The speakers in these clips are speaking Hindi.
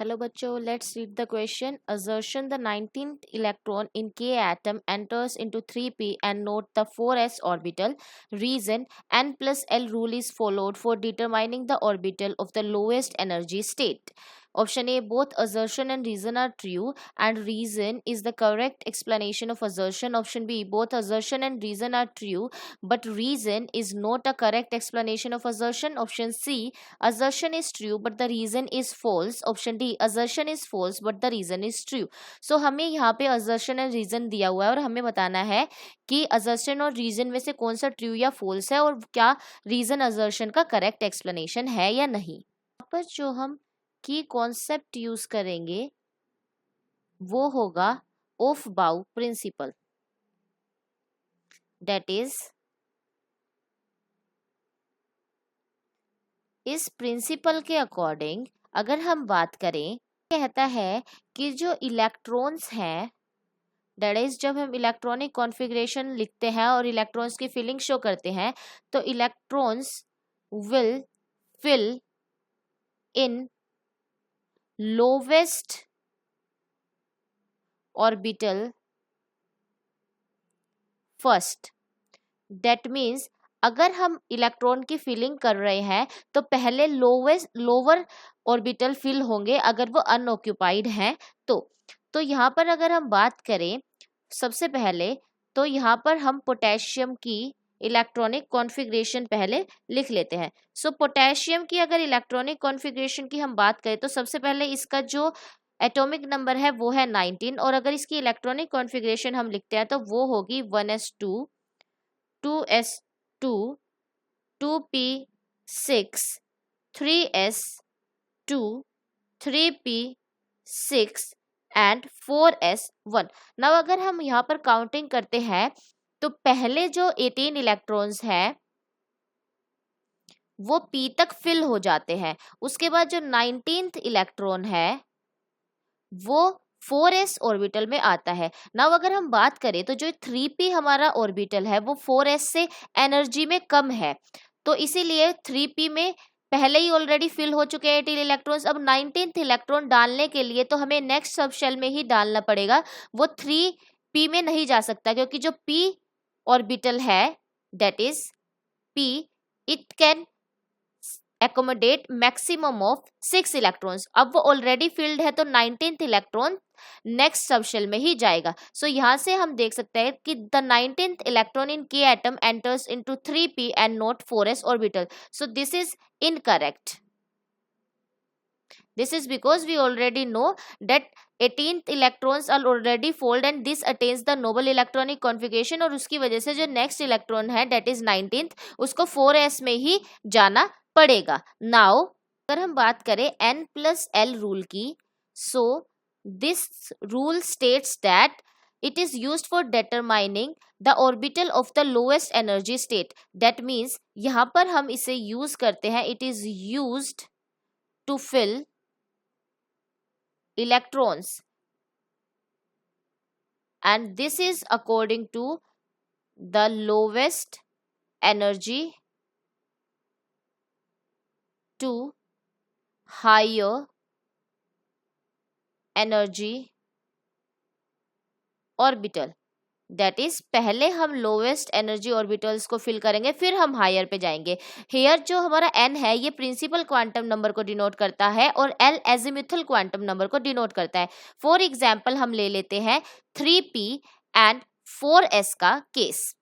Hello बच्चों, let's read the question. Assertion the 19th electron in K atom enters into 3p and note the 4s orbital. Reason n plus L rule is followed for determining the orbital of the lowest energy state. Option A, both assertion and reason are true and reason is the correct explanation of assertion. Option B, both assertion and reason are true but reason is not a correct explanation of assertion. Option C, assertion is true but the reason is false. Option D, assertion is false but the reason is true. So हमें यहाँ पे assertion and reason दिया हुआ है और हमें बताना है कि assertion और reason में से कौन सा true या false है और क्या reason assertion का correct explanation है या नहीं. यहाँ पर जो हम की कॉन्सेप्ट यूज करेंगे वो होगा ऑफ बाउ प्रिंसिपल. दैट इज इस प्रिंसिपल के अकॉर्डिंग अगर हम बात करें, कहता है कि जो इलेक्ट्रॉन्स हैं, दैट इज जब हम इलेक्ट्रॉनिक कॉन्फ़िगरेशन लिखते हैं और इलेक्ट्रॉन्स की फिलिंग शो करते हैं तो electrons will fill in lowest orbital first. That means अगर हम इलेक्ट्रॉन की फिलिंग कर रहे हैं तो पहले लोअर ऑर्बिटल फिल होंगे अगर वो अनऑक्यूपाइड हैं तो यहाँ पर अगर हम बात करें सबसे पहले तो यहाँ पर हम पोटेशियम की इलेक्ट्रॉनिक कॉन्फ़िगरेशन पहले लिख लेते हैं. सो पोटेशियम की अगर इलेक्ट्रॉनिक कॉन्फ़िगरेशन की हम बात करें तो सबसे पहले इसका जो एटॉमिक नंबर है वो है 19 और अगर इसकी इलेक्ट्रॉनिक कॉन्फ़िगरेशन हम लिखते हैं तो वो होगी 1s2 2s2 2p6 3s2 3p6 and 4s1. Now अगर हम यहाँ पर काउंटिंग करते हैं तो पहले जो 18 इलेक्ट्रॉन्स हैं वो p तक फिल हो जाते हैं. उसके बाद जो 19th इलेक्ट्रॉन है वो 4s ऑर्बिटल में आता है. नाउ अगर हम बात करें तो जो 3p हमारा ऑर्बिटल है वो 4s से एनर्जी में कम है तो इसीलिए 3p में पहले ही ऑलरेडी फिल हो चुके हैं 18 इलेक्ट्रॉन्स. अब 19th इलेक्ट्रॉन डालने के लिए तो हमें नेक्स्ट सब शेल में ही डालना पड़ेगा. वो 3p में नहीं जा सकता क्योंकि जो p ऑर्बिटल है that is p it can accommodate maximum of 6 electrons. अब वो ऑलरेडी फिल्ड है तो 19th इलेक्ट्रॉन नेक्स्ट सबशेल में ही जाएगा. सो यहाँ से हम देख सकते हैं कि the 19th electron in K atom enters into 3p and not 4s orbital. So this is incorrect. This is because we already know that 18th electrons are already fold and this attains the noble electronic configuration और उसकी वजह से जो next electron है that is 19th उसको 4s में ही जाना पड़ेगा. Now अगर हम बात करें n plus L rule की, so this rule states that it is used for determining the orbital of the lowest energy state. That means यहाँ पर हम इसे use करते हैं, it is used to fill electrons and this is according to the lowest energy to higher energy orbital. That is पहले हम लोवेस्ट एनर्जी ऑर्बिटल्स को फिल करेंगे फिर हम हायर पे जाएंगे. हेयर जो हमारा n है ये प्रिंसिपल क्वांटम नंबर को डिनोट करता है और l एजिमुथल क्वांटम नंबर को डिनोट करता है. फॉर एग्जांपल हम ले लेते हैं 3p एंड 4s का केस.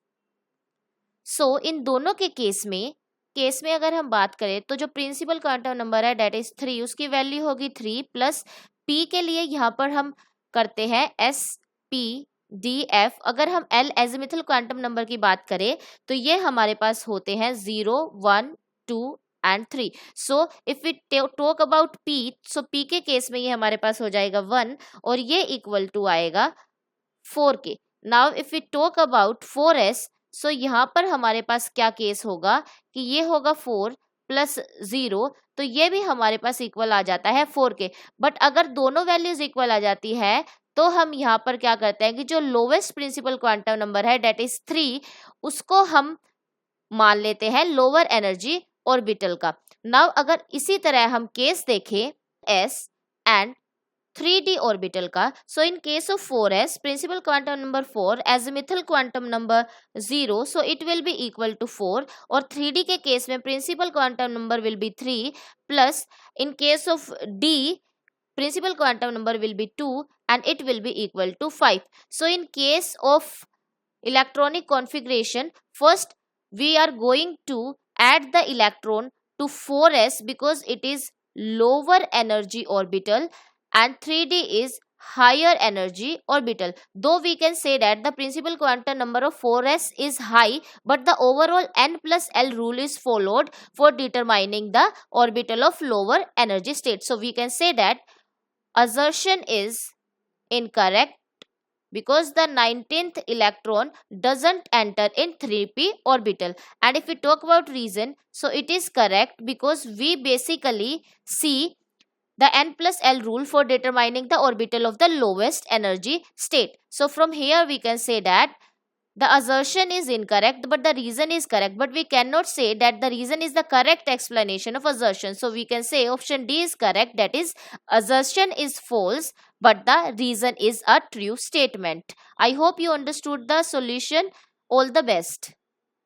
सो इन दोनों के केस में अगर हम बात करें तो जो प्रिंसिपल क्वांटम नंबर है दैट इज 3 उसकी वैल्यू होगी 3 प्लस p के लिए यहाँ पर हम करते हैं SPDF. अगर हम L एजिमुथल क्वांटम नंबर की बात करें तो ये हमारे पास होते हैं 0 1 2 and 3. So if we talk about P, so P के केस में ये हमारे पास हो जाएगा 1 और ये इक्वल टू आएगा 4 के. Now if we talk about 4s, so यहाँ पर हमारे पास क्या केस होगा कि ये होगा 4 प्लस 0 तो ये भी हमारे पास इक्वल आ जाता है 4 के. बट अगर दोनों वैल्यूज इक्वल आ जाती है तो हम यहाँ पर क्या करते हैं कि जो लोवेस्ट प्रिंसिपल क्वांटम नंबर है डेट इज 3 उसको हम मान लेते हैं लोअर एनर्जी ऑर्बिटल का. नाउ अगर इसी तरह हम केस देखें s and 3d orbital का. So in case of 4s, principal quantum number 4, azimuthal quantum number 0, so it will be equal to 4. और 3d के केस में principal quantum number will be 3 plus in case of d, principal quantum number will be 2 and it will be equal to 5. So in case of electronic configuration, first we are going to add the electron to 4s because it is lower energy orbital and 3d is higher energy orbital. Though we can say that the principal quantum number of 4s is high, but the overall n plus l rule is followed for determining the orbital of lower energy state. So we can say that assertion is incorrect because the 19th electron doesn't enter in 3p orbital. And if we talk about reason, so it is correct because we basically see the n plus l rule for determining the orbital of the lowest energy state. So from here we can say that the assertion is incorrect but the reason is correct, but we cannot say that the reason is the correct explanation of assertion. So we can say option D is correct, that is assertion is false but the reason is a true statement. I hope you understood the solution. All the best.